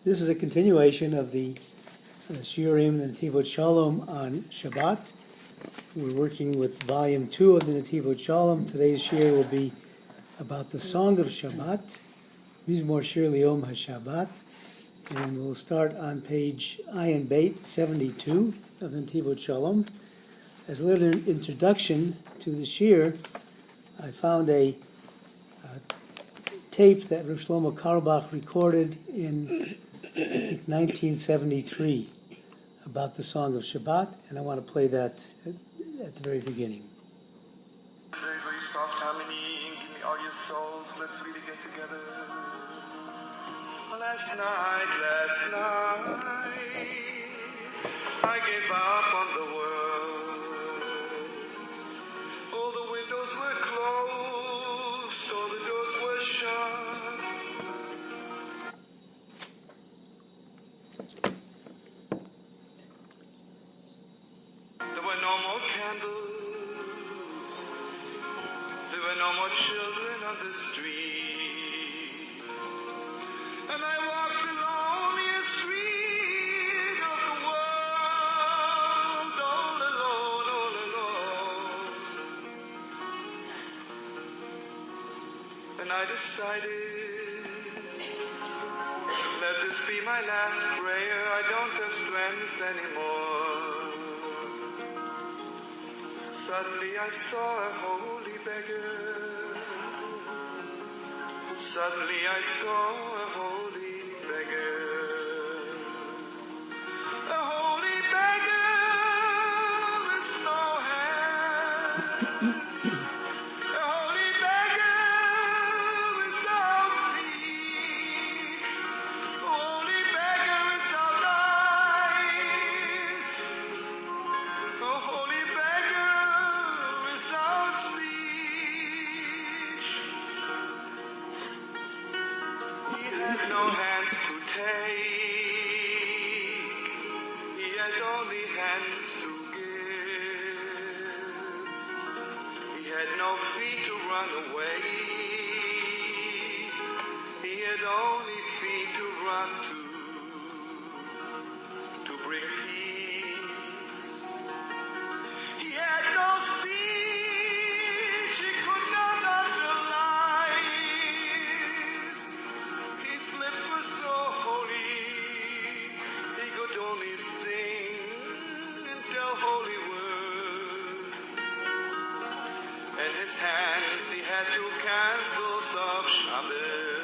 This is a continuation of the Shiurim, the Netivot Shalom on Shabbat. We're working with volume 2 of the Netivot Shalom. Today's shir will be about the Song of Shabbat, Mizmor Shir Liyom HaShabbat, and we'll start on page Ayin Beit 72 of the Netivot Shalom. As a little introduction to the shir, I found a tape that Rav Shlomo Carlebach recorded in, I think, 1973 about the Song of Shabbat, and I want to play that at the very beginning. Very, very soft harmony, give me all your souls, let's really get together. Last night, I gave up on the world. All the windows were closed, all the doors were shut. There were no more candles, there were no more children on the street, and I walked the loneliest street of the world, all alone, all alone. And I decided, let this be my last prayer, I don't have strength anymore. Suddenly I saw a holy beggar. Suddenly I saw a holy beggar. A holy beggar with no hands. A holy beggar without feet. A holy beggar without eyes. A holy beggar without speech. He had no hands to take, he had only hands to give. He had no feet to run away, he had only feet to run to bring peace. He had no speech, he could not utter lies. His lips were so holy, he could only sing and tell holy words. In his hands he had 2 candles of Shabbat.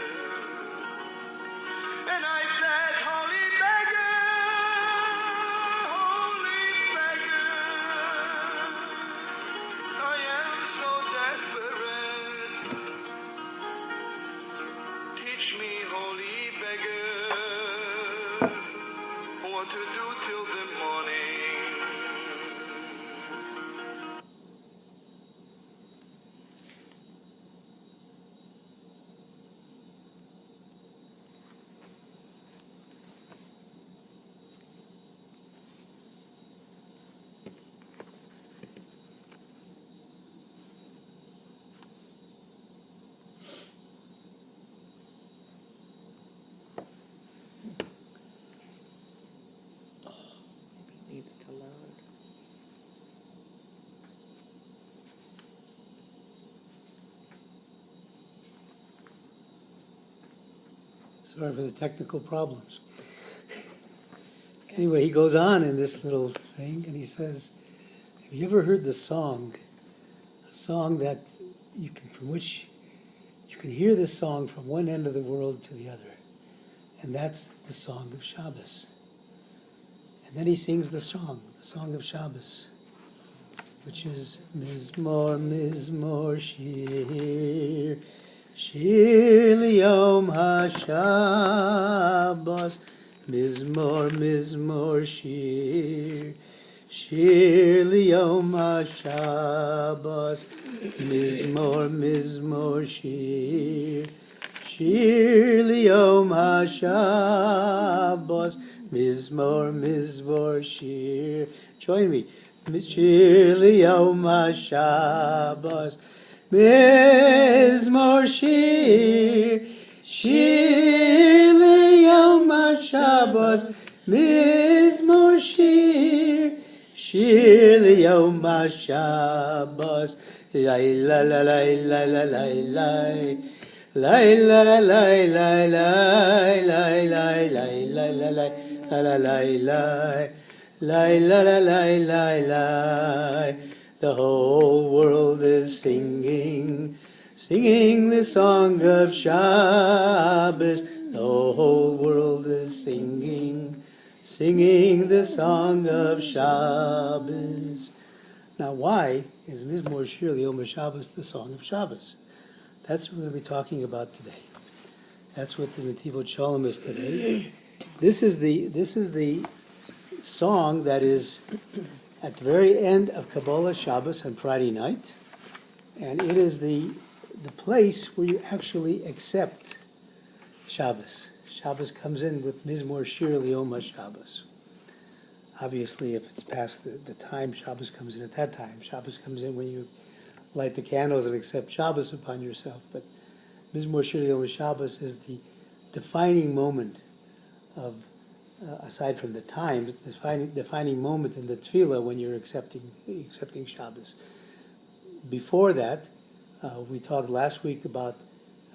And I said, holy beggar, I am so desperate. Teach me, holy beggar, what to do till the morning. Needs to load. Sorry for the technical problems. Anyway, he goes on in this little thing, and he says, have you ever heard the song? A song that from which you can hear this song from one end of the world to the other. And that's the Song of Shabbos. And then he sings the Song of Shabbos, which is Mizmor, Mizmor, Shir, Shir Liyom HaShabbos, Mizmor, Mizmor, Shir, Shir Liyom HaShabbos, Mizmor, Mizmor, Shir, Shir Liyom HaShabbos, Mizmor, Mizmor, Shir. Join me. Shir Liyom HaShabbos, Mizmor, Shir, Shir Liyom HaShabbos. Shabbos, Mizmor Shir, Shir Liyom HaShabbos, Lay la la la la la la la. Lay la la la la la la la la la la la la la la la. The whole world is singing the song of Shabbos. The whole world is singing the song of Shabbos. Now, why is Mizmor Shir Yom Shabbos the song of Shabbos? That's what we're going to be talking about today. That's what the Netivot Shalom is today. This is the song that is at the very end of Kabbalah Shabbos on Friday night, and it is the place where you actually accept Shabbos. Shabbos comes in with Mizmor Shir Yom HaShabbos. Obviously, if it's past the time, Shabbos comes in at that time. Shabbos comes in when you light the candles and accept Shabbos upon yourself. But Mizmor Shir Yom HaShabbos is the defining moment of, aside from the times, the defining moment in the tefillah when you're accepting Shabbos. Before that, we talked last week about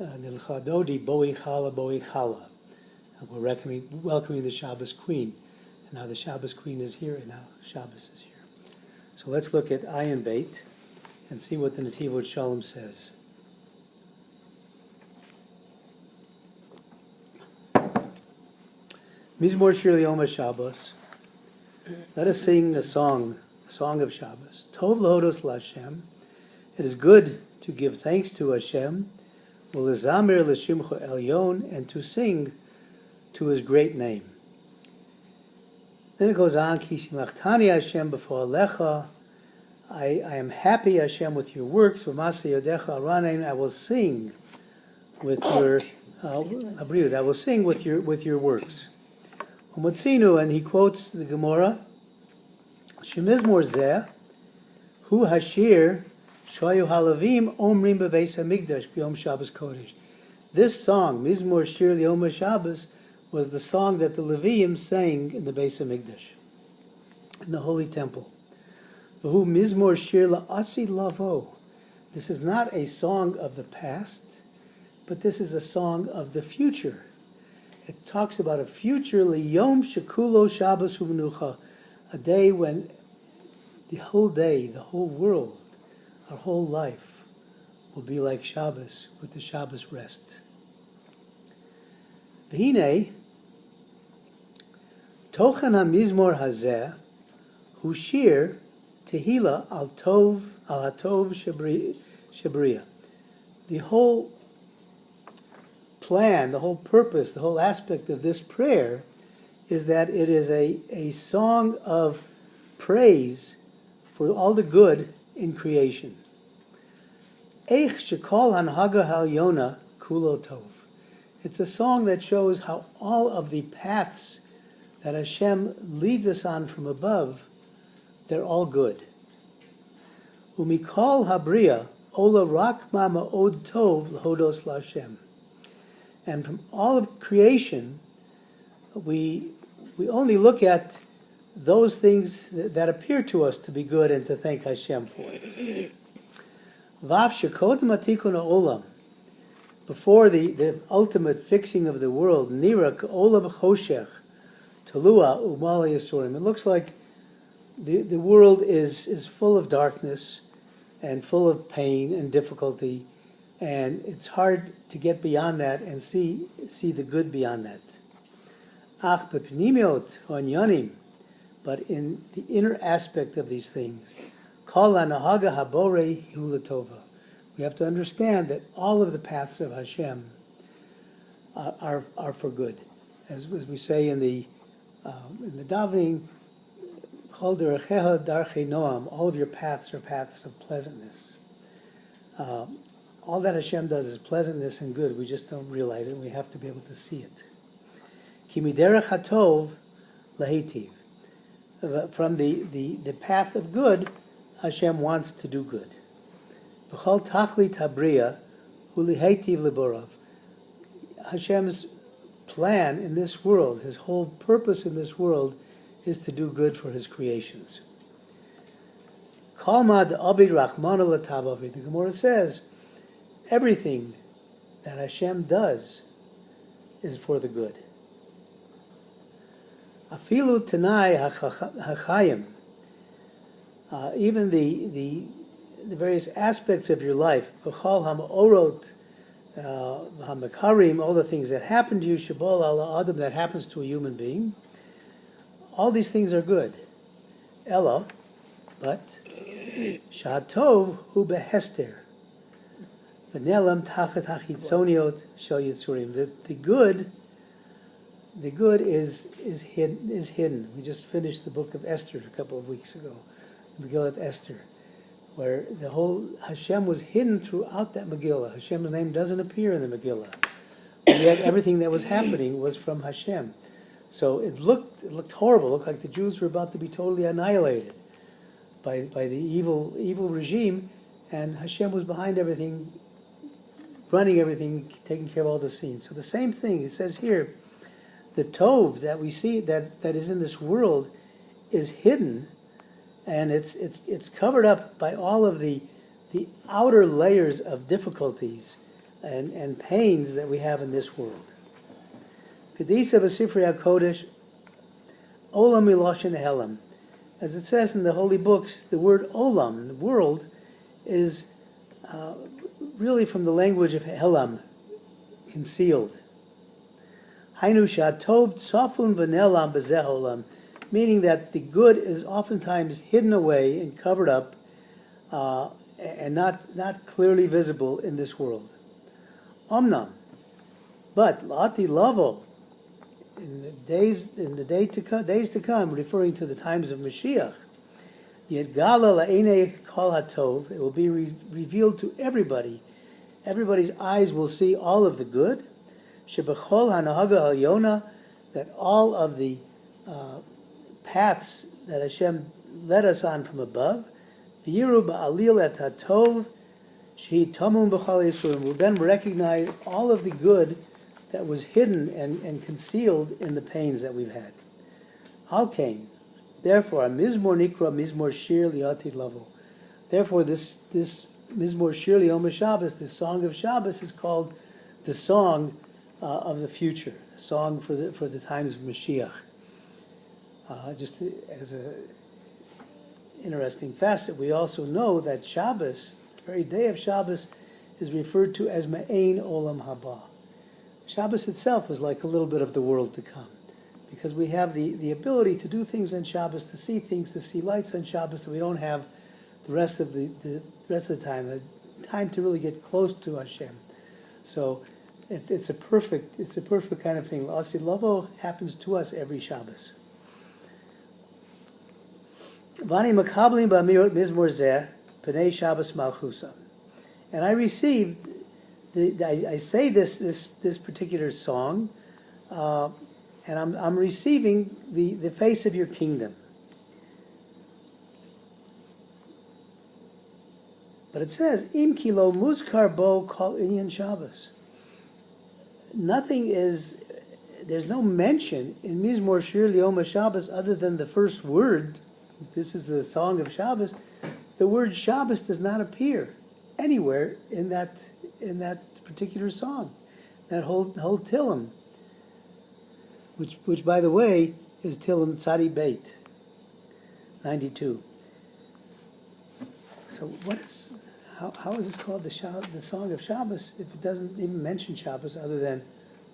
Nilcha Dodi, Boi Chala, Boi Chala. We're welcoming the Shabbos Queen. And now the Shabbos Queen is here, and now Shabbos is here. So let's look at Ayin Beit and see what the Netivot Shalom says. Mizmor Shir Yom HaShabbos. Let us sing a song of Shabbos. Tov Lahodos LaHashem. It is good to give thanks to Hashem. U'lezamer l'shimcho elyon, and to sing to His great name. Then it goes on, Ki simachtani Hashem b'fo alecha. I am happy, Hashem, with your works. V'masa yodecha aranein. I will sing with your I will sing with your works. Umotzinu, and he quotes the Gemara. Shemizmor zeh hu hashir shoyu halavim omrim bebeis hamikdash b'yom Shabbos kodesh. This song, Mizmor Shir Yom HaShabbos, was the song that the Leviim sang in the Beis Hamikdash, in the Holy Temple. V'hu Mizmor Shir la'asi lavo. This is not a song of the past, but this is a song of the future. It talks about a future liyom shekulo Shabbos u'menucha, a day when the whole world, our whole life, will be like Shabbos, with the Shabbos rest. V'hinei Tochen HaMizmor Hazeh Hu Shir Tehila Al HaTov Shebriya. The whole plan, the whole purpose, the whole aspect of this prayer is that it is a song of praise for all the good in creation. Eich Shekol Hanhaga Halyona Kulo Tov. It's a song that shows how all of the paths that Hashem leads us on from above, they're all good. Umikol habriya ola rakma ma'od tov l'hodos l'Hashem. And from all of creation, we only look at those things that appear to us to be good and to thank Hashem for it. Vav shekot matikun ha'olam. Before the ultimate fixing of the world, Nira k'olam choshech, Talua Umala Yisurim. It looks like the world is full of darkness and full of pain and difficulty, and it's hard to get beyond that and see the good beyond that. Ach bepnimiot onyanim, but in the inner aspect of these things, kol hanahaga habore hulatova. We have to understand that all of the paths of Hashem are for good, as we say in the davening, Chol derechecha darchei noam, all of your paths are paths of pleasantness. All that Hashem does is pleasantness and good. We just don't realize it. We have to be able to see it. Ki miderech hatov lahitiv. From the path of good, Hashem wants to do good. B'chol tachlit habriya hu lihitiv liborav. Hashem's plan in this world, his whole purpose in this world, is to do good for his creations. Kalma de Abid Rachmana Latavavi. The Gemara says, everything that Hashem does is for the good. Afilu Tanai Hachayim. Even the various aspects of your life, V'chol HaMa'orot, HaMakarim, all the things that happen to you, Shabol Ala Adam, that happens to a human being, all these things are good. Ella, but Shatov Hu Behester. V'nelam Tachat HaChitzoniot Shel Yitzurim. The good is hidden. We just finished the book of Esther a couple of weeks ago, Megillat Esther, where the whole Hashem was hidden throughout that Megillah. Hashem's name doesn't appear in the Megillah, but yet everything that was happening was from Hashem. So it looked horrible. It looked like the Jews were about to be totally annihilated by the evil regime, and Hashem was behind everything, running everything, taking care of all the scenes. So the same thing, it says here, the Tov that we see that is in this world is hidden, and it's covered up by all of the outer layers of difficulties and pains that we have in this world. Kedisa b'sifrei HaKodesh, Olam miloshen helam. As it says in the holy books, the word Olam, the world, is really from the language of helam, concealed. Hainu shatov tzafun v'nelam b'zeh olam, meaning that the good is oftentimes hidden away and covered up and not clearly visible in this world. Omnam, but lati lavo, in the days to come, referring to the times of Mashiach, yedgala la'enei kol hatov, it will be revealed to everybody. Everybody's eyes will see all of the good. Shebechol hanahaga al-yona, that all of the paths that Hashem led us on from above, v'yiru ba'alil et hatov, shehi tamum b'chal yisurim, will then recognize all of the good that was hidden and concealed in the pains that we've had. Al kain, therefore, a mizmor nikra mizmor shir li'atid lavo. Therefore, this mizmor shir li'om Shabbos, this song of Shabbos, is called the song of the future, the song for the times of Mashiach. Just as a interesting facet, we also know that Shabbos, the very day of Shabbos, is referred to as Ma'ain Olam Haba. Shabbos itself is like a little bit of the world to come, because we have the ability to do things on Shabbos, to see lights on Shabbos that we don't have the rest of the time to really get close to Hashem. So it's a perfect kind of thing. L'asi Lavo happens to us every Shabbos. Vani makablim ba'amirot mizmor zeh pnei Shabbos malchusa, and I received. I say this particular song, and I'm receiving the face of your kingdom. But it says im kilo muzkar bo kol inyan Shabbos. There's no mention in Mizmor Shir Li'om Shabbos other than the first word. This is the song of Shabbos. The word Shabbos does not appear anywhere in that particular song, that whole Tillim, which by the way is Tillim Tzadi Beit 92. So how is this called the song of Shabbos if it doesn't even mention Shabbos other than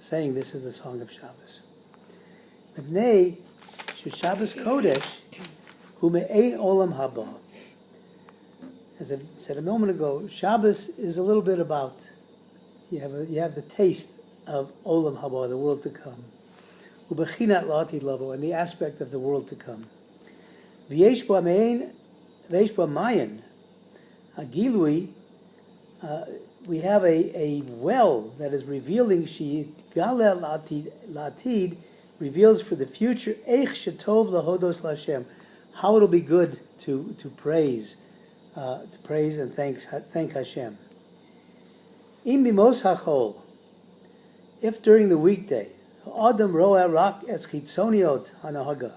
saying this is the song of Shabbos? Mibnei Shabbos Kodesh Hu Me'ein Olam Haba. As I said a moment ago, Shabbos is a little bit about, you have the taste of Olam Haba, the world to come. Ubechinat La'atid Lavo, and the aspect of the world to come. V'yesh bo mayan, Hagilui, we have a well that is revealing, she Galel La'atid, reveals for the future, Eich Shetov Lahodos L'Hashem, how it'll be good to praise and thank Hashem. Im bimos hachol, if during the weekday, Adam roa rak es chitzoniot hanahaga.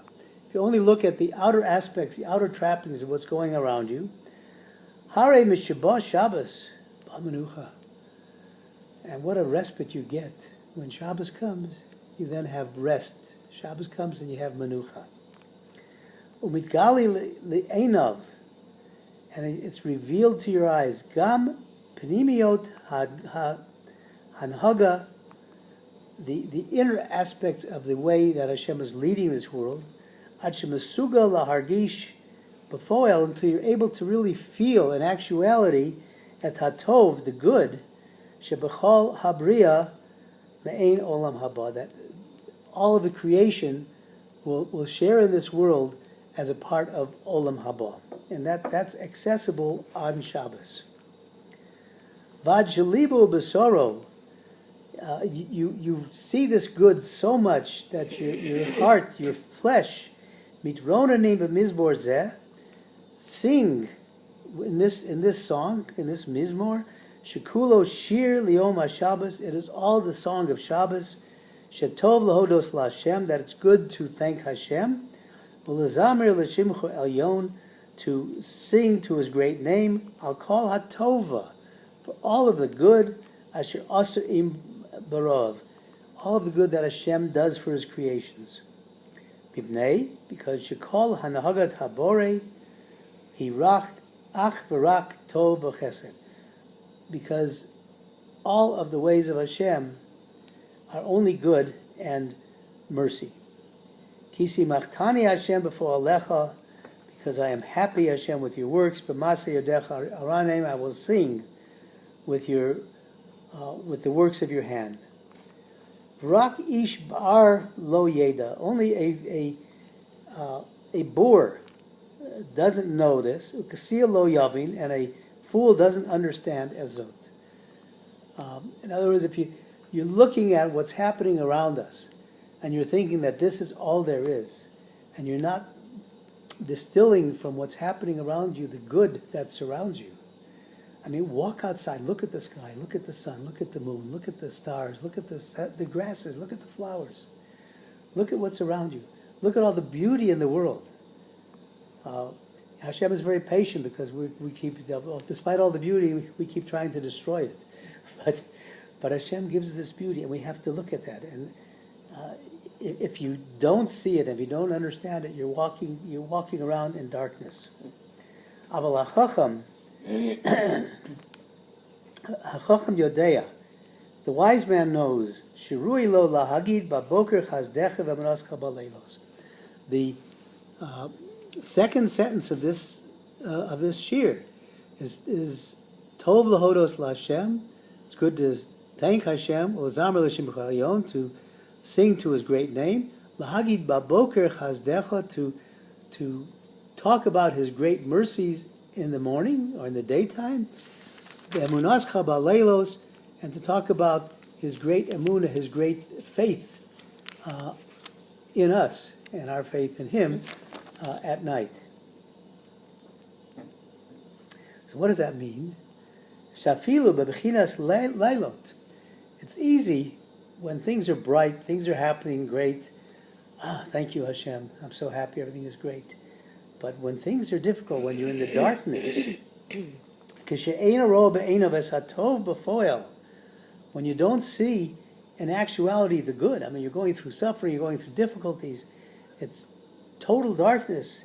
If you only look at the outer aspects, the outer trappings of what's going around you, hare mishabah Shabbos b'menucha. And what a respite you get. When Shabbos comes, you then have rest. Shabbos comes and you have menucha. Umitgali le'einav, and it's revealed to your eyes. Gam penimiot hanhaga, the inner aspects of the way that Hashem is leading this world. Ad shemasuga lahargish b'foel, until you're able to really feel in actuality et hatov, the good, shebechol habriya me'ein olam haba, that all of the creation will share in this world as a part of olam haba, and that's accessible on Shabbos. Vad shelibu b'soro, you see this good so much that your heart, your flesh, mitronanim b'mizmor zeh, sing in this song, in this mizmor, shekulo shir liom haShabbos, it is all the song of Shabbos, shetov lahodos laHashem, that it's good to thank Hashem, u'lezamir l'shimcho elyon, to sing to His great name, al kol hatova, for all of the good, asher asa im barov, all of the good that Hashem does for His creations. Mibnei, because shekol hanahagat habore, hirach ach v'rak tov v'chesed, because all of the ways of Hashem are only good and mercy. Kisi machtani Hashem b'fo alecha, because I am happy, Hashem, with your works. B'maseh yodecha aranim, I will sing with the works of your hand. V'rak ish bar lo yeda, only a boor doesn't know this. Ukasiya lo yavin, and a fool doesn't understand ezot. In other words, if you're looking at what's happening around us, and you're thinking that this is all there is, and you're not distilling from what's happening around you the good that surrounds you. I mean, walk outside, look at the sky, look at the sun, look at the moon, look at the stars, look at the grasses, look at the flowers. Look at what's around you. Look at all the beauty in the world. Hashem is very patient because we keep, despite all the beauty, we keep trying to destroy it. But Hashem gives this beauty, and we have to look at that. And if you don't see it, if you don't understand it, you're walking around in darkness. Aval hachacham yodea, the wise man knows. Shirui lo lahagid baboker chazdecha v'manoscha baleilos. The second sentence of this shir is tov lahodos laHashem. It's good to thank Hashem, to sing to His great name, lahagid baboker chazdecha, to talk about His great mercies in the morning or in the daytime, emunascha baleilos, and to talk about His great emunah, His great faith in us and our faith in Him at night. So what does that mean? Shafilu bebechinas lailot. It's easy when things are bright, things are happening great. Thank you, Hashem. I'm so happy, everything is great. But when things are difficult, when you're in the darkness, when you don't see in actuality the good, I mean, you're going through suffering, you're going through difficulties, it's total darkness.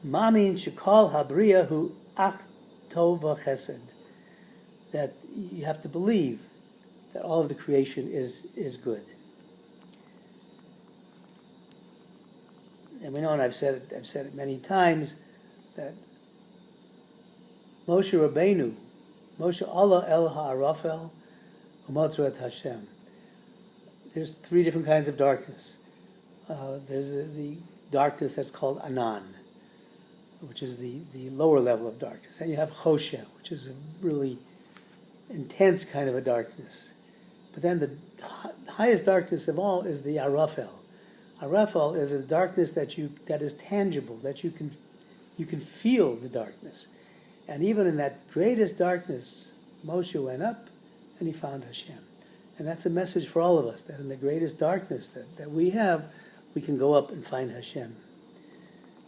Mamin shekal habriya hu ach tov v'chesed. That you have to believe that all of the creation is good. And we know, and I've said it many times, that Moshe Allah el ha'arafel u'motzrat Hashem. There's three different kinds of darkness. There's the darkness that's called Anan, which is the lower level of darkness. And you have Chosheh, which is a really intense kind of a darkness. But then the highest darkness of all is the Arafel. Arafel is a darkness that is tangible, that you can feel the darkness. And even in that greatest darkness, Moshe went up and he found Hashem. And that's a message for all of us, that in the greatest darkness that we have, we can go up and find Hashem.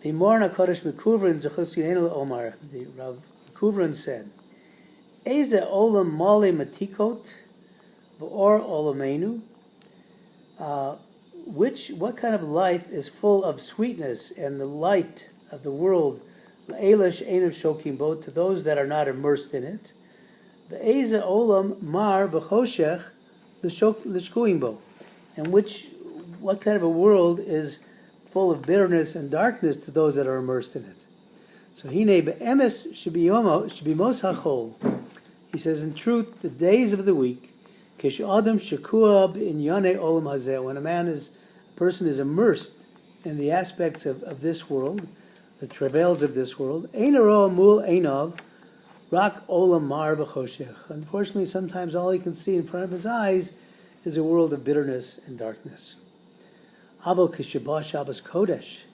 The Morna Kodesh Mekuvrin Zechus Yohenel Omar, the Rav Mekuvrin said, Eze olam male matikot v'or olamenu. What kind of life is full of sweetness and the light of the world? Le'elash einav shokim bo, to those that are not immersed in it. Ve'eze olam mar b'choshech l'shkuim bo, and what kind of a world is full of bitterness and darkness to those that are immersed in it? So hine be'emes shebimos hachol. He says, in truth, the days of the week, kish adam shekua b'inyane olam hazeh, when a person is immersed in the aspects of this world, the travails of this world, ein haro mul einav rak olam mar b'choshech. Unfortunately, sometimes all he can see in front of his eyes is a world of bitterness and darkness. Aval kishaba Shabbos Kodesh,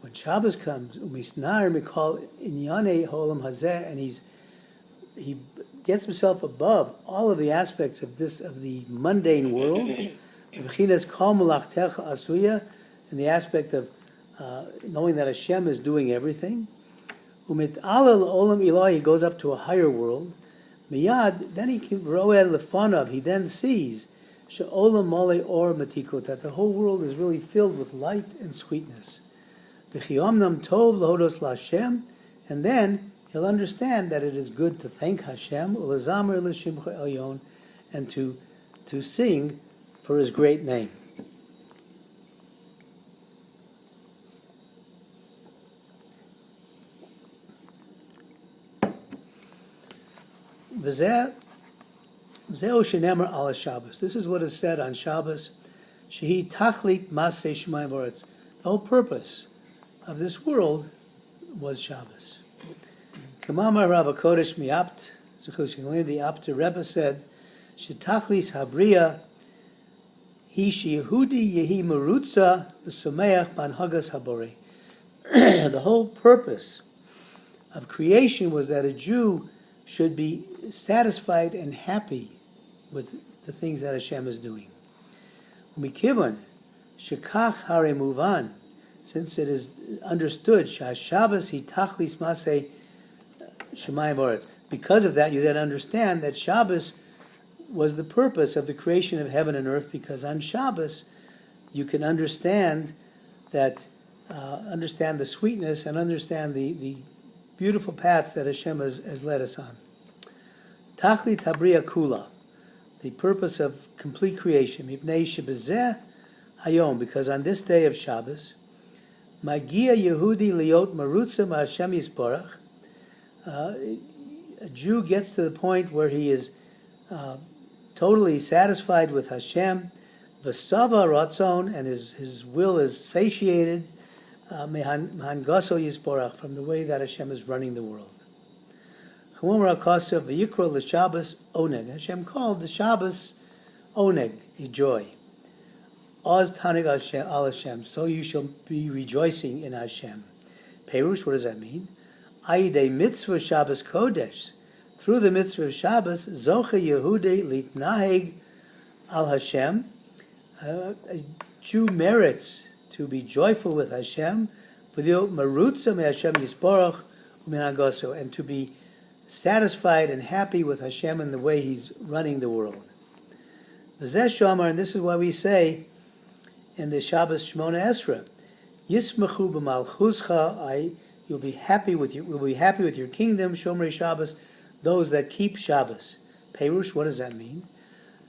when Shabbos comes, umisnar mikol inyane olam hazeh, and he gets himself above all of the aspects of the mundane world, in the aspect of knowing that Hashem is doing everything. He goes up to a higher world. Miyad, then he then sees that the whole world is really filled with light and sweetness. And then he'll understand that it is good to thank Hashem, and to sing for His great name. This is what is said on Shabbos. Shehi tachlit maseh shemayim v'aretz. The whole purpose of this world was Shabbos. Kamama Rav Kodesh miapt, the Apter Rebbe said, Shetachlis habriya hi sheyehudi yehi merutza v'someach banhagas habore. The whole purpose of creation was that a Jew should be satisfied and happy with the things that Hashem is doing. Umikivan shekach hare muvan, since it is understood Shabbos hi tachlis maseh shemayim v'aretz. Because of that, you then understand that Shabbos was the purpose of the creation of heaven and earth, because on Shabbos you can understand that, understand the sweetness and understand the beautiful paths that Hashem has led us on. Tachlit habriya kula, the purpose of complete creation. Mipnei shebezeh hayom, because on this day of Shabbos, magia Yehudi liot marutza ma'Hashem yisborach, a Jew gets to the point where he is totally satisfied with Hashem, v'sava ratzon, and his will is satiated, mehangaso yisborach, from the way that Hashem is running the world. Hashem called the Shabbos oneg, a joy. Oz tanig al Hashem, so you shall be rejoicing in Hashem. Perush, what does that mean? Aidei mitzvah Shabbos Kodesh, through the mitzvah of Shabbos, zoche Yehudei litnaheg al Hashem, a Jew merits to be joyful with Hashem, marutza me Hashem yisborach u'minagaso, and to be satisfied and happy with Hashem in the way He's running the world. V'zeh shomar, and this is why we say in the Shabbos Shmona Esra, Yismachu b'malchuscha, you'll be happy with your kingdom, Shomrei Shabbos, those that keep Shabbos. Perush, what does that mean?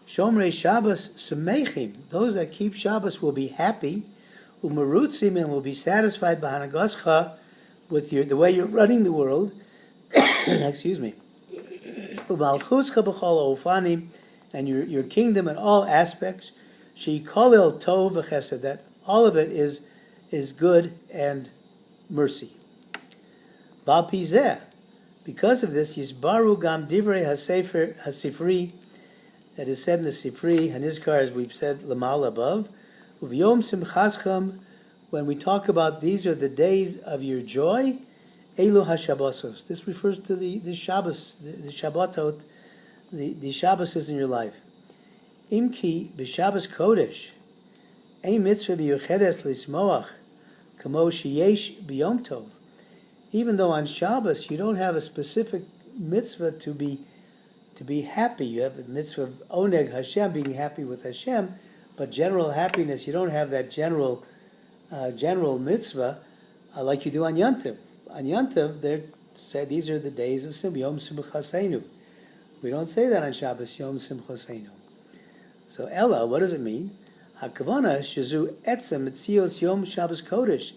Shomrei Shabbos semechim, those that keep Shabbos will be happy, umarutzim, and will be satisfied b'hanagascha, with the way you're running the world. Excuse me. U'malchuscha b'chol ofanim, and your kingdom in all aspects. She'ikolel tov v'chesed, that all of it is good and mercy. V'al because of this, Yisbaru gam divrei hasefer hasifri, that is said in the Sifri, and Nizkar, as we've said lamal above, Uv'yom simchascham, when we talk about these are the days of your joy, Elu hashabbosos. This refers to the Shabbos, the Shabbatot, the Shabbos is in your life. Imki b'Shabbos Kodesh, ein mitzvah b'yuchedes lismoach, kamo sheyesh b'Yom Tov. Even though on Shabbos you don't have a specific mitzvah to be happy, you have a mitzvah of oneg Hashem, being happy with Hashem, but general happiness, you don't have that general mitzvah like you do on Yontiv. On Yontiv, they say these are the days of Simcha, Yom Simchaseinu. We don't say that on Shabbos, Yom Simchaseinu. So Ella, what does it mean? Hakavana shazu etzem etzios Yom Shabbos Kodesh.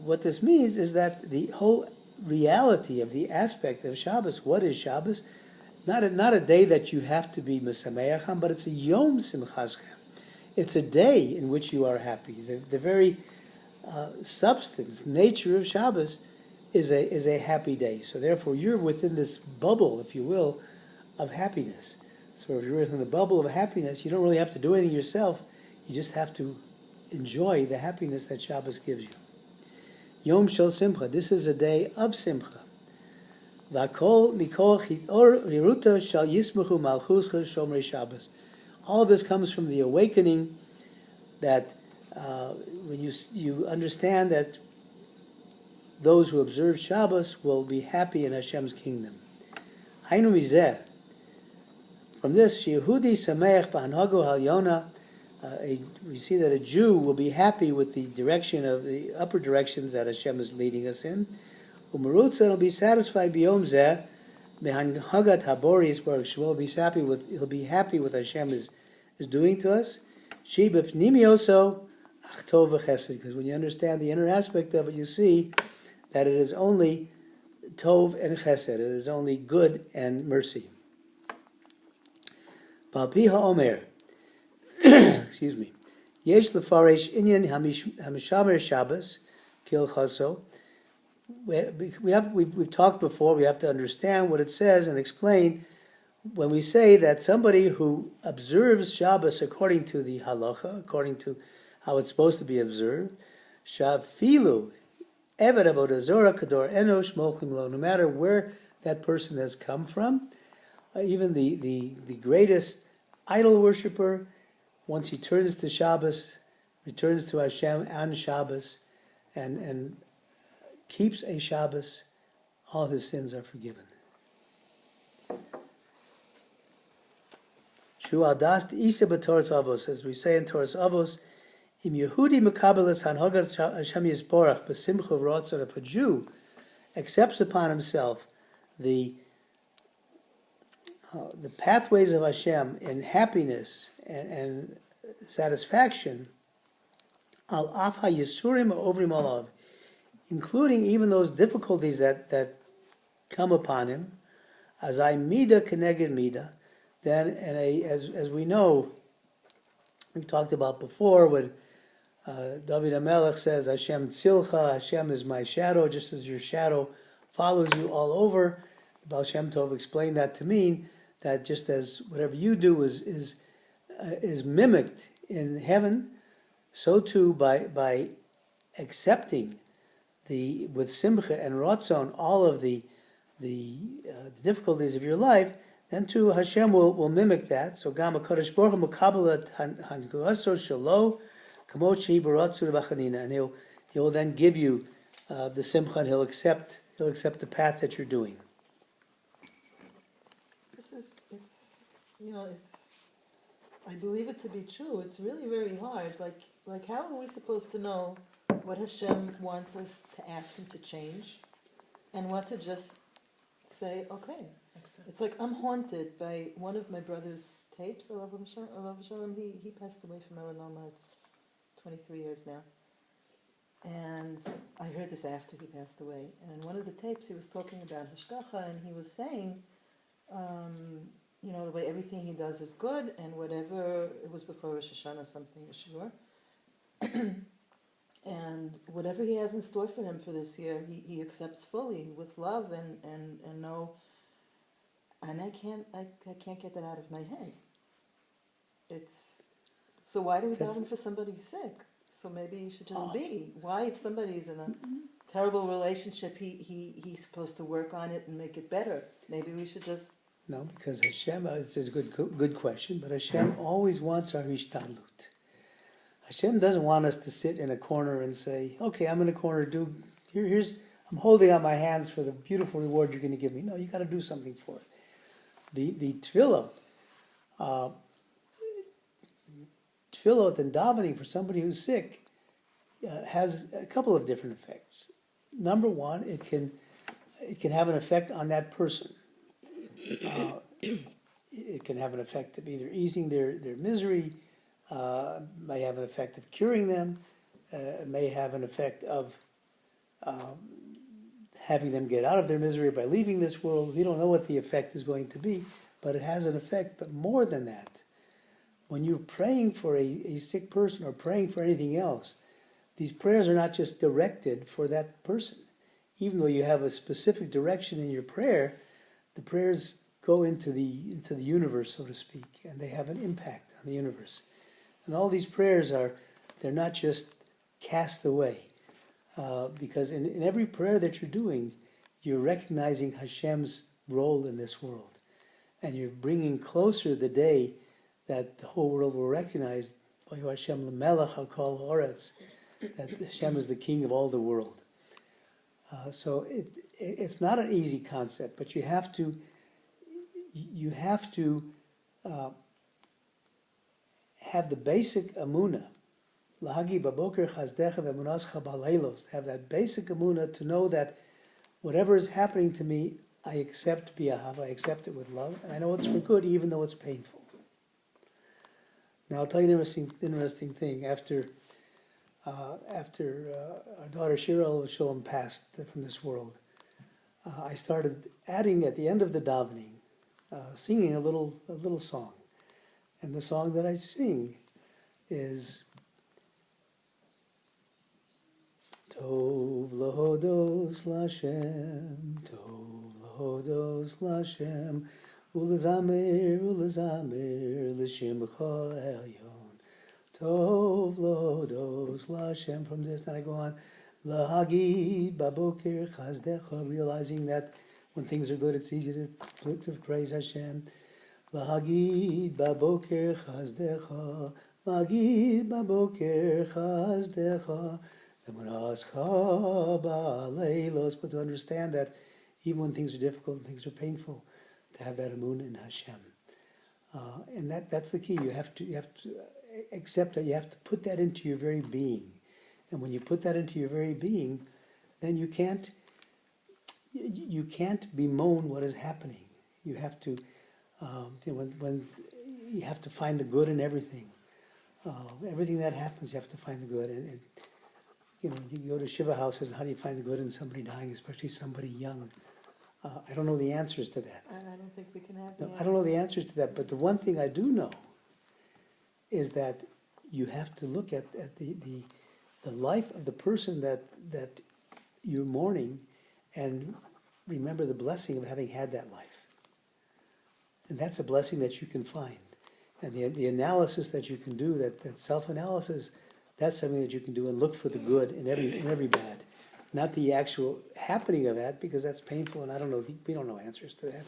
What this means is that the whole reality of the aspect of Shabbos, what is Shabbos? Not a day that you have to be Mesameacham, but it's a Yom Simchaschem. It's a day in which you are happy. The very substance, nature of Shabbos is a happy day. So therefore you're within this bubble, if you will, of happiness. So if you're within the bubble of happiness, you don't really have to do anything yourself. You just have to enjoy the happiness that Shabbos gives you. Yom Shel Simcha. This is a day of Simcha. V'akol mikol chitor riruta shal yismachu malchuscha shomrei Shabbos. All of this comes from the awakening that when you understand that those who observe Shabbos will be happy in Hashem's kingdom. Hainu mizeh. From this, Yehudi sameach b'hanhago halyona. We see that a Jew will be happy with the direction of the upper directions that Hashem is leading us in. Umarutza will be satisfied b'yom zeh mehanhagat haboris baruch Shmuel he'll be happy with Hashem is doing to us. She b'pnimioso achtov v'chesed, because when you understand the inner aspect of it, you see that it is only tov and chesed. It is only good and mercy. Balpi ha'omer. Excuse me. Yesh lefaresh inyan hamishamer Shabbos kil chaso. We've talked before. We have to understand what it says and explain when we say that somebody who observes Shabbos according to the halacha, according to how it's supposed to be observed, shafilu eved avodah zora kador enosh molchim lo. No matter where that person has come from, even the greatest idol worshiper, once he turns to Shabbos, returns to Hashem on Shabbos, and keeps a Shabbos, all his sins are forgiven. Shu adas isa b'Torah Avos, as we say in Torah Avos, im Yehudi mekabeles hanhogas Hashem yisborach b'simcha v'rotzon. If a Jew accepts upon himself the pathways of Hashem in happiness and satisfaction, al afa yisurim ovrim olav, including even those difficulties that come upon him, as I mida keneged mida, then as we know, we've talked about before, when David HaMelech says, Hashem tzilcha, Hashem is my shadow, just as your shadow follows you all over. The Baal Shem Tov explained that to mean that just as whatever you do is mimicked in heaven, so too by accepting with simcha and ratzon all of the difficulties of your life, then too Hashem will mimic that. So Gam HaKadosh Baruch Hu Mekabelet Hangaso Shalo Kamot Shehi Baratzur B'Chanina, and he will then give you the simcha, and he'll accept the path that you're doing. I believe it to be true. It's really very hard. Like how are we supposed to know what Hashem wants us to ask Him to change, and what to just say, okay. It's like I'm haunted by one of my brother's tapes. Alav Shalom. He passed away from melanoma. It's 23 years now. And I heard this after he passed away. And in one of the tapes, he was talking about Hashgacha, and he was saying, the way everything he does is good, and whatever, it was before Rosh Hashanah, something, sure. And whatever he has in store for him for this year, he accepts fully with love and no. And I can't get that out of my head. So why do we daven for somebody sick? So maybe you should just be. Why, if somebody's in a terrible relationship, he's supposed to work on it and make it better. Maybe we should just No, because Hashem, it's a good question, but Hashem always wants our hishtadlut. Hashem doesn't want us to sit in a corner and say, okay, I'm in a corner, I'm holding out my hands for the beautiful reward you're going to give me. No, you got to do something for it. The tefillot and davening for somebody who's sick has a couple of different effects. Number one, it can have an effect on that person. It can have an effect of either easing their misery, may have an effect of curing them, may have an effect of having them get out of their misery by leaving this world. We don't know what the effect is going to be, but it has an effect. But more than that, when you're praying for a sick person or praying for anything else, these prayers are not just directed for that person. Even though you have a specific direction in your prayer, the prayers go into the universe, so to speak, and they have an impact on the universe. And all these prayers they're not just cast away, because in every prayer that you're doing, you're recognizing Hashem's role in this world, and you're bringing closer the day that the whole world will recognize Hashem l'melech hakol haaretz, that Hashem is the king of all the world. So it's not an easy concept, but you have to have the basic emunah, lahagi baboker chazdecha ve'emunascha ba'leilos, to have that basic emunah, to know that whatever is happening to me, I accept b'ahav, I accept it with love, and I know it's for good, even though it's painful. Now I'll tell you an interesting thing. After our daughter Shira Shalom passed from this world, I started adding at the end of the davening, singing a little song, and the song that I sing is Tov lahodos l'Hashem, Tov lahodos l'Hashem, ulezamer l'shimcha elyon, Tov lahodos l'Hashem. From this, then I go on, lahagid baboker chazdecha, realizing that when things are good, it's easy to praise Hashem. Lahagid baboker chazdecha, lahagid baboker chazdecha, but to understand that even when things are difficult and things are painful, to have that emunah in Hashem, and that's the key. You have to accept that. You have to put that into your very being, and when you put that into your very being, then you can't bemoan what is happening. You have to when you have to find the good in everything. Everything that happens, you have to find the good. And you go to Shiva houses, how do you find the good in somebody dying, especially somebody young? I don't know the answers to that. And I don't think we can have I don't know the answers to that, but the one thing I do know is that you have to look at the life of the person that you're mourning and remember the blessing of having had that life. And that's a blessing that you can find. And the analysis that you can do, that self-analysis, that's something that you can do and look for the good in every bad. Not the actual happening of that, because that's painful, and we don't know answers to that.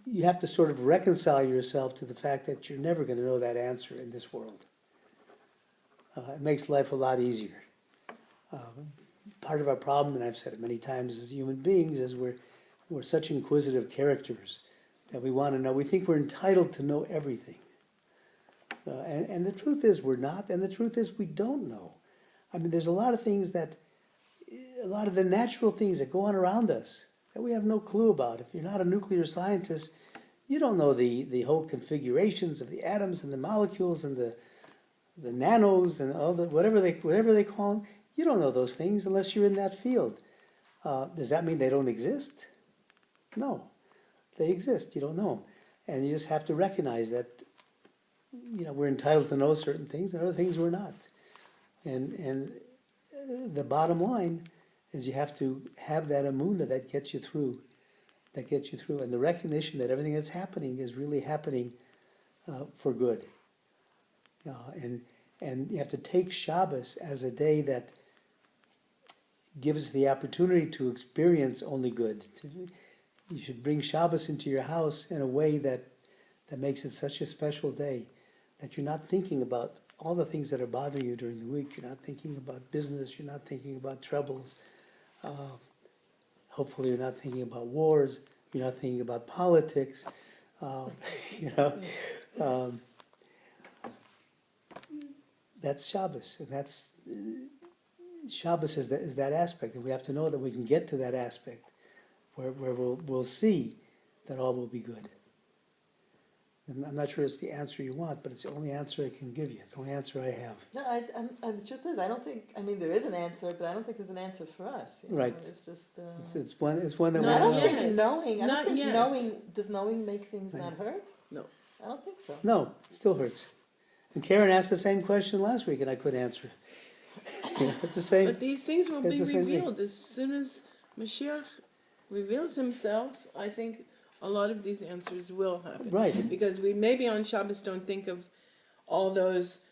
You have to sort of reconcile yourself to the fact that you're never going to know that answer in this world. It makes life a lot easier. Part of our problem, and I've said it many times as human beings, is we're such inquisitive characters that we want to know. We think we're entitled to know everything. And the truth is we're not, and the truth is we don't know. I mean, there's a lot of things a lot of the natural things that go on around us that we have no clue about. If you're not a nuclear scientist, you don't know the whole configurations of the atoms and the molecules and the nanos and all the whatever they call them. You don't know those things unless you're in that field. Does that mean they don't exist? No, they exist. You don't know them, and you just have to recognize that. We're entitled to know certain things, and other things we're not. And the bottom line is you have to have that emunah that gets you through, and the recognition that everything that's happening is really happening for good. And you have to take Shabbos as a day that gives us the opportunity to experience only good. You should bring Shabbos into your house in a way that makes it such a special day, that you're not thinking about all the things that are bothering you during the week. You're not thinking about business. You're not thinking about troubles. Hopefully you're not thinking about wars. You're not thinking about politics. You know, that's Shabbos, and that's Shabbos is that aspect, and we have to know that we can get to that aspect where we'll see that all will be good. And I'm not sure it's the answer you want, but it's the only answer I can give you. The only answer I have. No, the truth is, I don't think. I mean, there is an answer, but I don't think there's an answer for us. You know? Right. It's just. It's one that we I don't don't know. think knowing. I don't Not think yet. knowing. Does knowing make things Right. not hurt? No. I don't think so. No, it still hurts. And Karen asked the same question last week, and I couldn't answer it. You know, it's the same. But these things will It's be the same thing. revealed as soon as Mashiach reveals himself. I think a lot of these answers will happen. Right. Because we maybe on Shabbos don't think of all those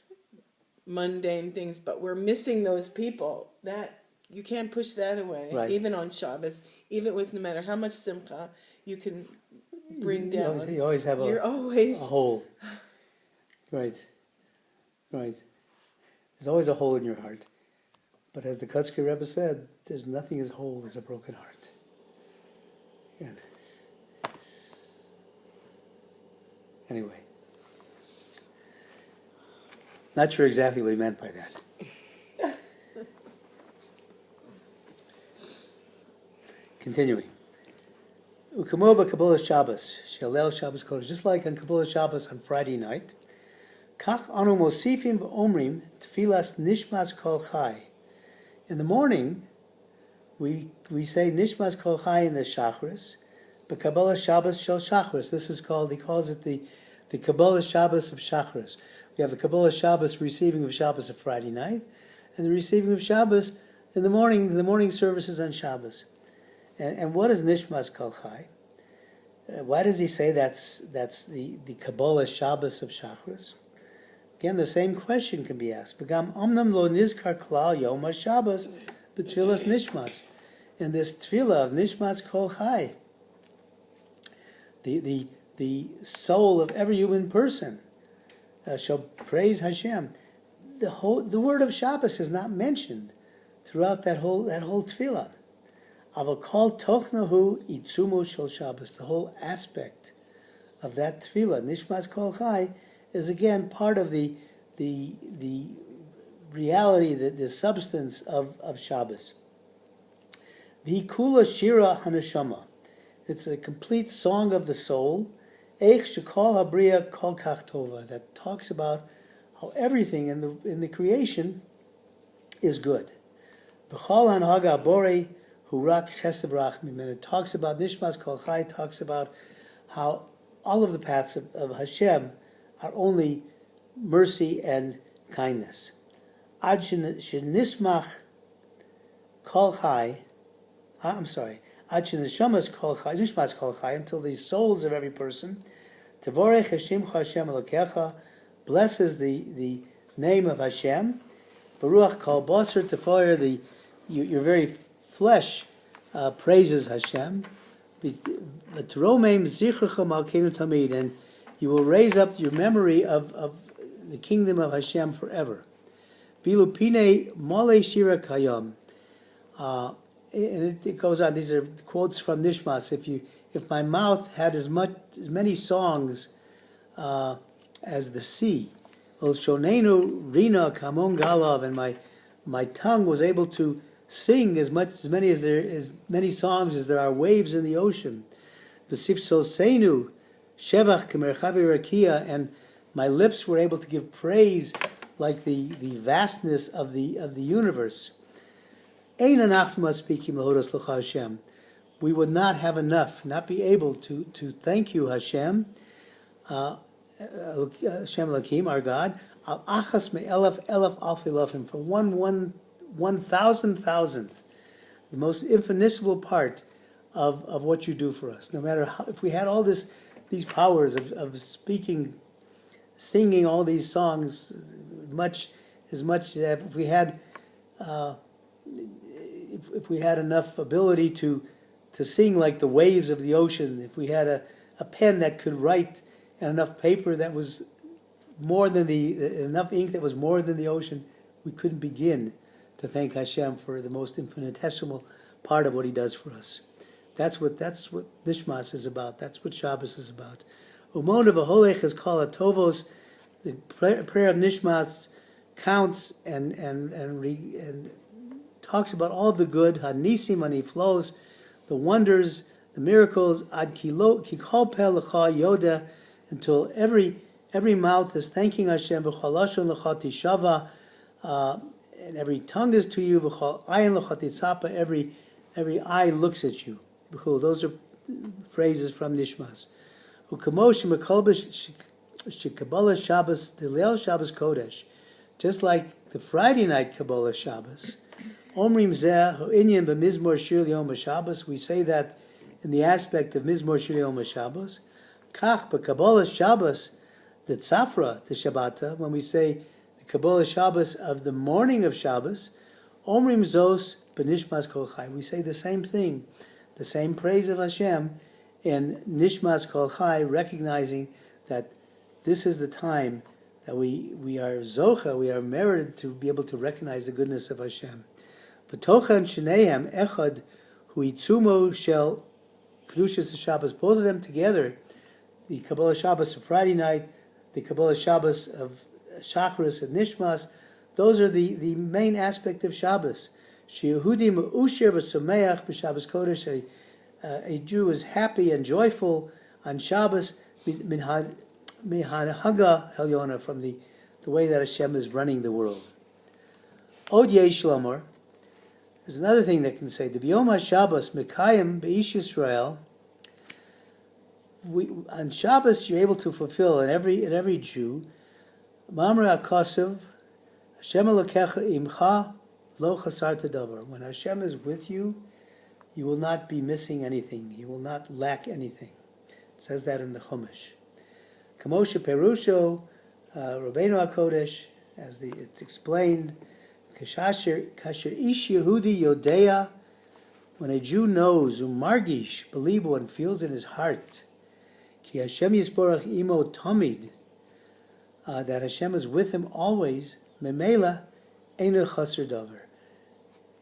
mundane things, but we're missing those people. That you can't push that away. Right. Even on Shabbos, even with no matter how much simcha you can bring down. You always have You're a always hole. Right. There's always a hole in your heart. But as the Kutzke Rebbe said, there's nothing as whole as a broken heart. And anyway. Not sure exactly what he meant by that. Continuing. Ukamo b'Kabbalah Shabbos, Shalel Shabbos Kodesh. Just like on Kabbalah Shabbos on Friday night, Kach anu mosifim v'omrim tfilas nishmas kol chai. In the morning, we say nishmas kol chai in the Shacharis, but Kabbalah Shabbos shel Shacharis. This is called, he calls it the Kabbalah Shabbos of Shacharis. We have the Kabbalah Shabbos receiving of Shabbos of Friday night, and the receiving of Shabbos in the morning services on Shabbos. And what is Nishmas Kol Chai? Why does he say that's the Kabbalah Shabbos of Shacharis? Again, the same question can be asked. Begam omnam lo nizkar klal yom HaShabbos b'tfilas nishmas. In this tefillah of Nishmas Kol Chai, the soul of every human person shall praise Hashem. The word of Shabbos is not mentioned throughout that whole tefillah. Avakol tochnahu itzumo shel Shabbos. The whole aspect of that tefillah, Nishmas Kol Chai, is again part of the reality, the substance of Shabbos. V'hikula shira haneshama. It's a complete song of the soul. Eich shekol habriya kol kach tova, that talks about how everything in the creation is good. V'chol hanhaga borei hurak chesed rachmim, and it talks about Nishmas Kol Chai, talks about how all of the paths of Hashem are only mercy and kindness. Ad shenismach kol chai, Ad shenishamas kol chai, nishmas kol chai, until the souls of every person, tevorech Hashem Hashem Elokecha, blesses the name of Hashem, Baruch kol basar tefoyer, your very flesh praises Hashem, v'teromem zichrecha malkeinu tamid, and you will raise up your memory of the kingdom of Hashem forever. Bilupine mole shira kayam. And it goes on. These are quotes from Nishmas. If my mouth had as many songs as the sea, ol shonenu rina kamon galav, and my tongue was able to sing as many songs as there are waves in the ocean. V'sifsosenu shevach k'merchavi rakia, and my lips were able to give praise like the vastness of the universe. Ein anachnu speaking lahodos l'cha Hashem. We would not have enough, not be able to thank you, Hashem, Hashem Elokim, our God, al achas me'elef alfi lofim, for one thousandth, the most infinitesimal part of what you do for us. No matter how, if we had all these powers of speaking, singing all these songs, if we had enough ability to to sing like the waves of the ocean. If we had a pen that could write and enough paper that was more than enough ink that was more than the ocean, we couldn't begin to thank Hashem for the most infinitesimal part of what He does for us. That's what Nishmas is about. That's what Shabbos is about. Umon of Aholech is called Tovos. The prayer of Nishmas counts and talks about all the good. Hanisim Haniflos, the wonders, the miracles. Ad kikol pel lecha yoda, until every mouth is thanking Hashem. V'chalashon lecha tishava, and every tongue is to you. V'chal ayin lecha titzapa, every eye looks at you. Those are phrases from Nishmas. Ukamosh mekolbish shekabbalah Shabbos Leil Shabbos Kodesh, just like the Friday night Kabbalah Shabbos. Omrim zeh ho'inyan b'mizmor shir Yom HaShabbos. We say that in the aspect of Mizmor shir Yom HaShabbos. Kach b'Kabbalah Shabbos the Tzafra the Shabbata. When we say the Kabbalah Shabbos of the morning of Shabbos, Omrim zos b'Nishmas Kol Chai. We say the same thing. The same praise of Hashem in Nishmas Kol Chai, recognizing that this is the time that we are zocha, we are merited to be able to recognize the goodness of Hashem. V'tochan shneihem echad huitzumo shel kedushas Shabbos. Both of them together, the Kabbalah Shabbos of Friday night, the Kabbalah Shabbos of Shacharis and Nishmas, those are the main aspect of Shabbos. Sheyehudi me'usher v'someach b'Shabbos Kodesh. A Jew is happy and joyful on Shabbos minhaga helyona, from the way that Hashem is running the world. Od yesh lomar. There's another thing that can say the b'yom haShabbos mekayim beish Yisrael. On Shabbos you're able to fulfill in every Jew Mamre HaKosev Hashem Elokecha imcha lo chasarta davar. When Hashem is with you, you will not be missing anything. You will not lack anything. It says that in the Chumash. Kamosha Perusho, Rabbeinu HaKodesh, as it's explained, Kasher Ish Yehudi Yodea, when a Jew knows, Umargish, believe and feels in his heart, Ki Hashem Yisborach Imo Tomid, that Hashem is with him always, Memela Einu Chaser Davar.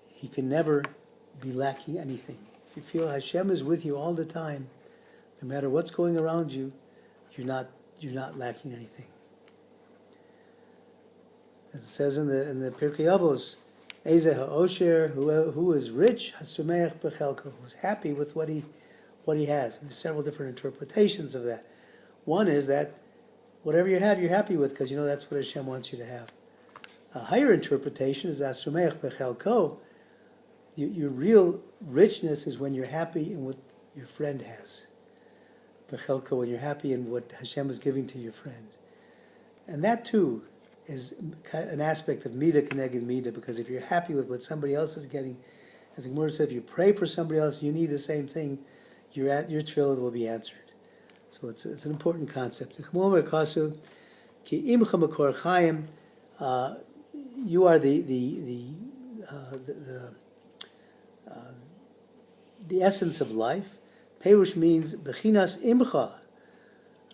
He can never be lacking anything. If you feel Hashem is with you all the time, no matter what's going around you, you're not lacking anything. As it says in the Pirkei Avos, Ezeh ha'osher, who is rich, hasumeach b'chelko, who's happy with what he has. There's several different interpretations of that. One is that whatever you have, you're happy with, because you know that's what Hashem wants you to have. A higher interpretation is hasumeach b'chelko. Your real richness is when you're happy in what your friend has. B'chelko, when you're happy in what Hashem is giving to your friend. And that too is an aspect of Midah Keneged Midah, because if you're happy with what somebody else is getting, as the Gemara said, if you pray for somebody else, you need the same thing, your tefillah will be answered. So it's an important concept. You are the essence of life. Perush means bechinas imcha.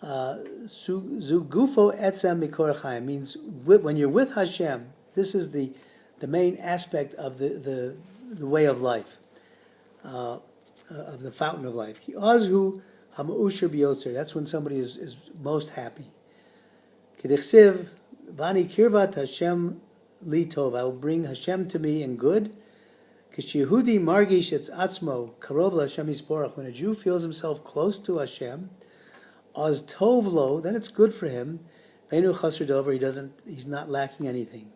Zugufo etzem mikor chaim means when you're with Hashem. This is the main aspect of the way of life, of the fountain of life. Ki azhu hama'usher biyotzer. That's when somebody is most happy. Kedichsiv vani kirvat Hashem li tov. I will bring Hashem to me in good. Kishiyehudi margish etz atzmo karov l'Hashem yisborach. When a Jew feels himself close to Hashem, az tov lo, then it's good for him. Veinu chaser dover, he's not lacking anything.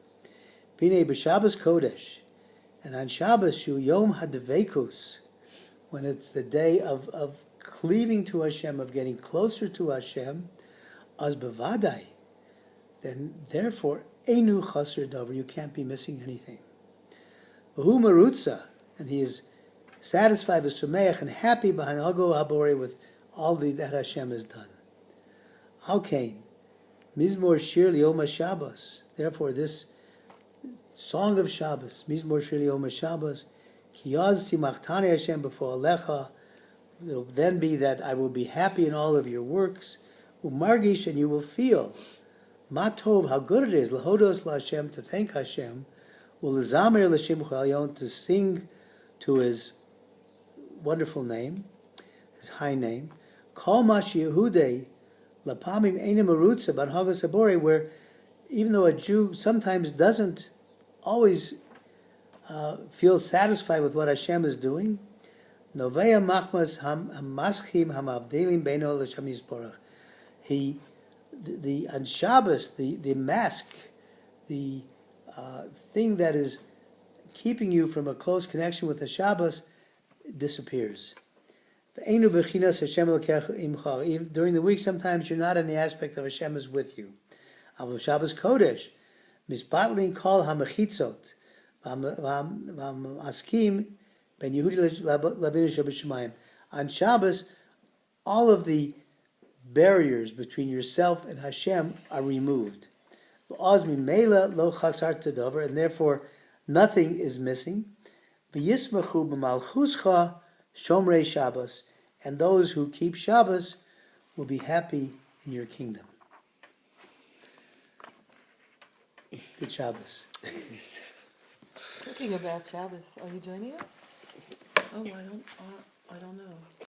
V'nei b'Shabbos kodesh, and on Shabbos shu yom hadvekus, when it's the day of cleaving to Hashem, of getting closer to Hashem, az bevadai, then therefore einu chaser dover, you can't be missing anything. V'hu marutza, and he is satisfied with sumeach and happy b'hanago habore, with all that Hashem has done. Al kain, mizmor shir liyom haShabbos. Therefore, this song of Shabbos, mizmor shir liyom haShabbos, Ki yaz simachtani Hashem b'fo alecha. It will then be that I will be happy in all of your works. Umargish, and you will feel. Ma tov, how good it is. Lahodos LaHashem, to thank Hashem. Ulezamer l'Shimchu Elyon, to sing to His wonderful name, His high name. Kol Mash Yehudei, Lapamim Einem Arutza Banhagos Abore, where even though a Jew sometimes doesn't always feel satisfied with what Hashem is doing, Novea Machmas Hamaschim Hamavdelim Beino L'Shem Yisborach. The on Shabbos, the mask, the thing that is keeping you from a close connection with the Shabbos disappears. During the week, sometimes you're not in the aspect of Hashem is with you. Avol Shabbos Kodesh, Misbatling Kol HaMechitzot, Askim Ben Yehudi Lavinu Shabbat. On Shabbos, all of the barriers between yourself and Hashem are removed. And therefore, nothing is missing. Shomrei Shabbos, and those who keep Shabbos will be happy in your kingdom. Good Shabbos. Talking about Shabbos, are you joining us? Oh, I don't know.